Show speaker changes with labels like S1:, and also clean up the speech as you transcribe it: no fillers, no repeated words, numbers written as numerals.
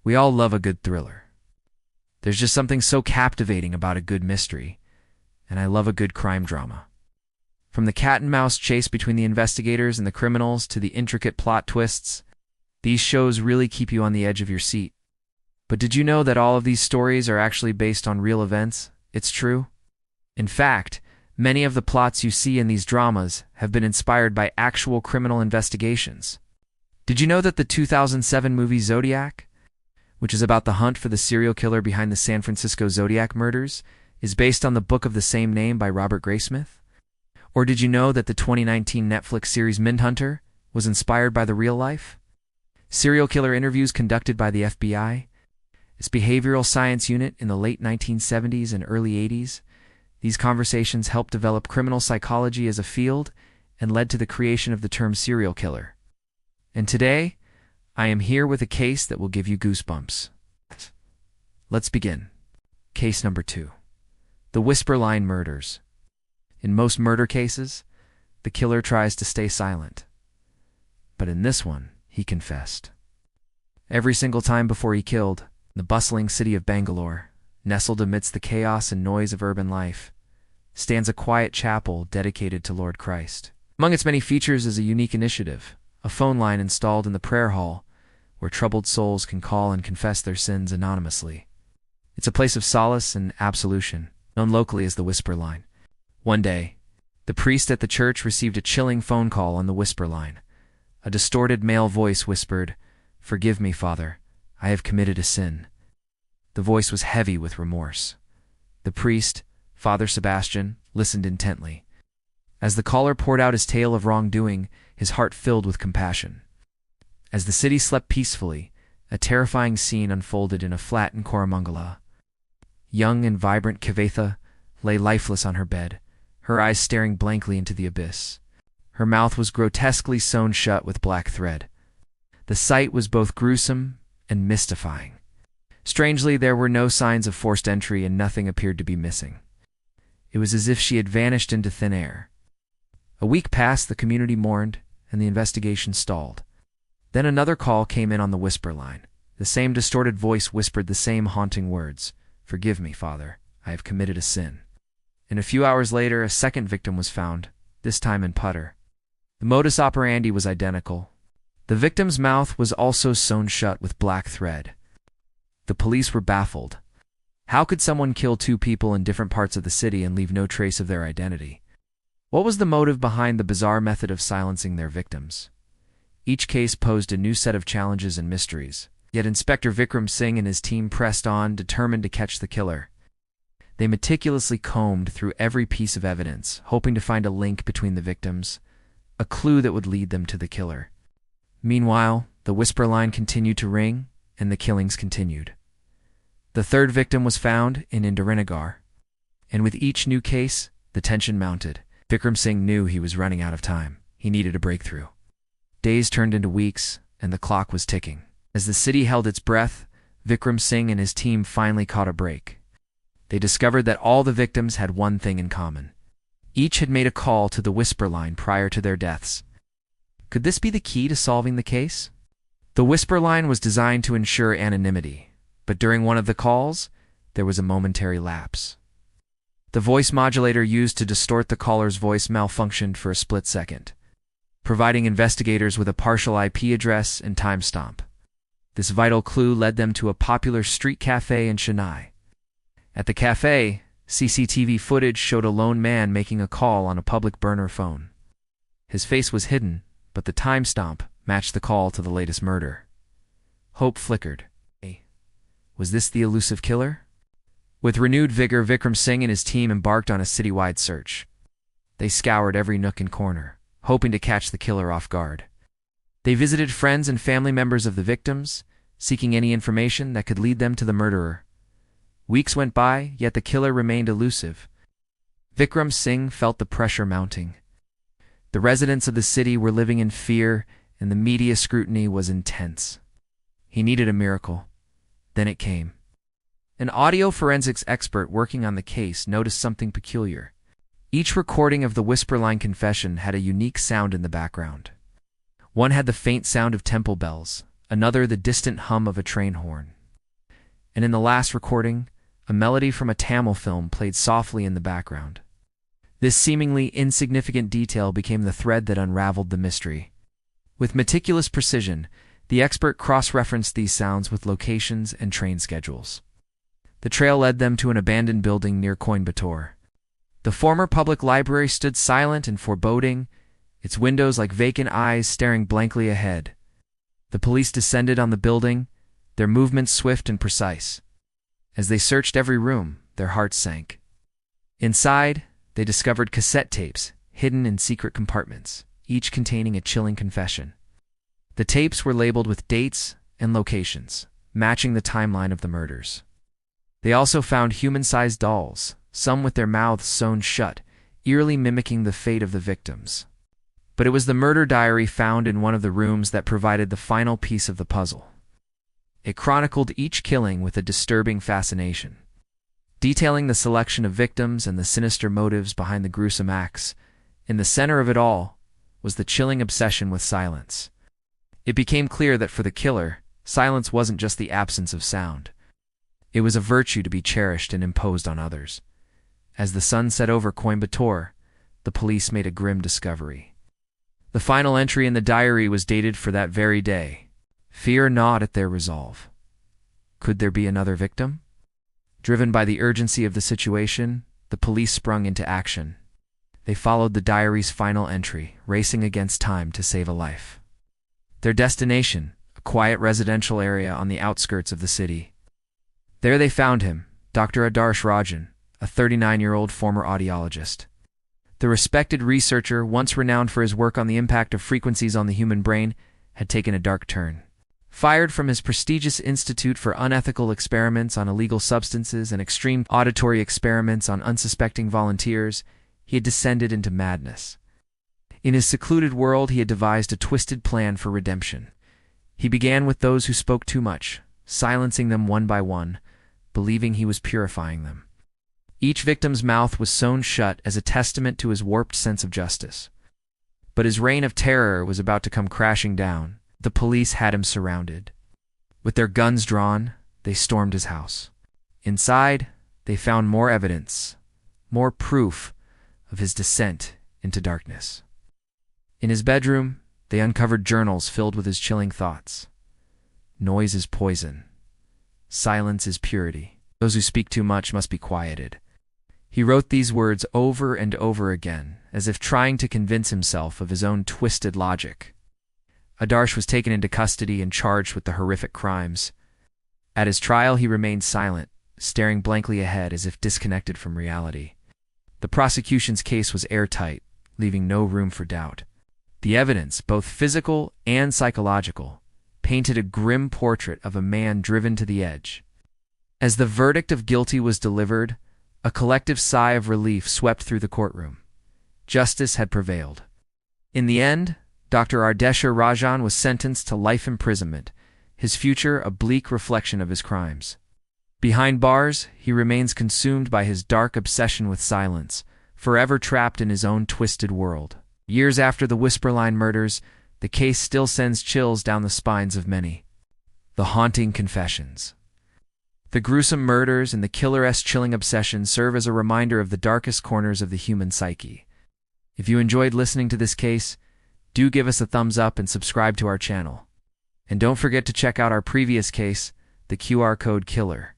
S1: We all love a good thriller. There's just something so captivating about a good mystery, and I love a good crime drama. From the cat-and-mouse chase between the investigators and the criminals to the intricate plot twists, these shows really keep you on the edge of your seat. But did you know that all of these stories are actually based on real events? It's true. In fact, many of the plots you see in these dramas have been inspired by actual criminal investigations. Did you know that the 2007 movie Zodiac, which is about the hunt for the serial killer behind the San Francisco Zodiac murders, is based on the book of the same name by Robert Graysmith? Or did you know that the 2019 Netflix series Mindhunter was inspired by the real life? Serial killer interviews conducted by the FBI, its behavioral science unit in the late 1970s and early 80s, these conversations helped develop criminal psychology as a field and led to the creation of the term serial killer. And today, I am here with a case that will give you goosebumps. Let's begin. Case number 2. The Whisper Line Murders. In most murder cases, the killer tries to stay silent. But in this one, he confessed. Every single time before he killed, the bustling city of Bangalore, nestled amidst the chaos and noise of urban life, stands a quiet chapel dedicated to Lord Christ. Among its many features is a unique initiative, a phone line installed in the prayer hall where troubled souls can call and confess their sins anonymously. It's a place of solace and absolution, known locally as the Whisper Line. One day, the priest at the church received a chilling phone call on the Whisper Line. A distorted male voice whispered, "Forgive me, Father, I have committed a sin." The voice was heavy with remorse. The priest, Father Sebastian, listened intently. As the caller poured out his tale of wrongdoing, his heart filled with compassion. As the city slept peacefully, a terrifying scene unfolded in a flat in Koramangala. Young and vibrant Kavetha lay lifeless on her bed, her eyes staring blankly into the abyss. Her mouth was grotesquely sewn shut with black thread. The sight was both gruesome and mystifying. Strangely, there were no signs of forced entry and nothing appeared to be missing. It was as if she had vanished into thin air. A week passed, the community mourned, and the investigation stalled. Then another call came in on the Whisper Line. The same distorted voice whispered the same haunting words, "Forgive me, Father, I have committed a sin." And a few hours later, a second victim was found, this time in Putter. The modus operandi was identical. The victim's mouth was also sewn shut with black thread. The police were baffled. How could someone kill two people in different parts of the city and leave no trace of their identity? What was the motive behind the bizarre method of silencing their victims? Each case posed a new set of challenges and mysteries. Yet Inspector Vikram Singh and his team pressed on, determined to catch the killer. They meticulously combed through every piece of evidence, hoping to find a link between the victims, a clue that would lead them to the killer. Meanwhile, the Whisper Line continued to ring, and the killings continued. The third victim was found in Indiranagar, and with each new case, the tension mounted. Vikram Singh knew he was running out of time. He needed a breakthrough. Days turned into weeks, and the clock was ticking. As the city held its breath, Vikram Singh and his team finally caught a break. They discovered that all the victims had one thing in common. Each had made a call to the Whisper Line prior to their deaths. Could this be the key to solving the case? The Whisper Line was designed to ensure anonymity, but during one of the calls, there was a momentary lapse. The voice modulator used to distort the caller's voice malfunctioned for a split second, providing investigators with a partial IP address and timestamp. This vital clue led them to a popular street cafe in Chennai. At the cafe, CCTV footage showed a lone man making a call on a public burner phone. His face was hidden, but the timestamp matched the call to the latest murder. Hope flickered. Was this the elusive killer? With renewed vigor, Vikram Singh and his team embarked on a citywide search. They scoured every nook and corner, hoping to catch the killer off guard. They visited friends and family members of the victims, seeking any information that could lead them to the murderer. Weeks went by, yet the killer remained elusive. Vikram Singh felt the pressure mounting. The residents of the city were living in fear, and the media scrutiny was intense. He needed a miracle. Then it came. An audio forensics expert working on the case noticed something peculiar. Each recording of the Whisper Line confession had a unique sound in the background. One had the faint sound of temple bells, another the distant hum of a train horn. And in the last recording, a melody from a Tamil film played softly in the background. This seemingly insignificant detail became the thread that unraveled the mystery. With meticulous precision, the expert cross-referenced these sounds with locations and train schedules. The trail led them to an abandoned building near Coimbatore. The former public library stood silent and foreboding, its windows like vacant eyes staring blankly ahead. The police descended on the building, their movements swift and precise. As they searched every room, their hearts sank. Inside, they discovered cassette tapes hidden in secret compartments, each containing a chilling confession. The tapes were labeled with dates and locations, matching the timeline of the murders. They also found human-sized dolls, some with their mouths sewn shut, eerily mimicking the fate of the victims. But it was the murder diary found in one of the rooms that provided the final piece of the puzzle. It chronicled each killing with a disturbing fascination, detailing the selection of victims and the sinister motives behind the gruesome acts. In the center of it all was the chilling obsession with silence. It became clear that for the killer, silence wasn't just the absence of sound. It was a virtue to be cherished and imposed on others. As the sun set over Coimbatore, the police made a grim discovery. The final entry in the diary was dated for that very day. Fear gnawed at their resolve. Could there be another victim? Driven by the urgency of the situation, the police sprung into action. They followed the diary's final entry, racing against time to save a life. Their destination, a quiet residential area on the outskirts of the city. There they found him, Dr. Adarsh Rajan, a 39-year-old former audiologist. The respected researcher, once renowned for his work on the impact of frequencies on the human brain, had taken a dark turn. Fired from his prestigious Institute for Unethical Experiments on Illegal Substances and Extreme Auditory Experiments on Unsuspecting Volunteers, he had descended into madness. In his secluded world, he had devised a twisted plan for redemption. He began with those who spoke too much, silencing them one by one, believing he was purifying them. Each victim's mouth was sewn shut as a testament to his warped sense of justice. But his reign of terror was about to come crashing down. The police had him surrounded. With their guns drawn, they stormed his house. Inside, they found more evidence, more proof of his descent into darkness. In his bedroom, they uncovered journals filled with his chilling thoughts. Noise is poison. Silence is purity. Those who speak too much must be quieted. He wrote these words over and over again, as if trying to convince himself of his own twisted logic. Adarsh was taken into custody and charged with the horrific crimes. At his trial, he remained silent, staring blankly ahead as if disconnected from reality. The prosecution's case was airtight, leaving no room for doubt. The evidence, both physical and psychological, painted a grim portrait of a man driven to the edge. As the verdict of guilty was delivered, a collective sigh of relief swept through the courtroom. Justice had prevailed. In the end, Dr. Ardesha Rajan was sentenced to life imprisonment, his future a bleak reflection of his crimes. Behind bars, he remains consumed by his dark obsession with silence, forever trapped in his own twisted world. Years after the Whisperline murders, the case still sends chills down the spines of many. The haunting confessions. The gruesome murders and the killer-esque chilling obsession serve as a reminder of the darkest corners of the human psyche. If you enjoyed listening to this case, do give us a thumbs up and subscribe to our channel. And don't forget to check out our previous case, the QR Code Killer.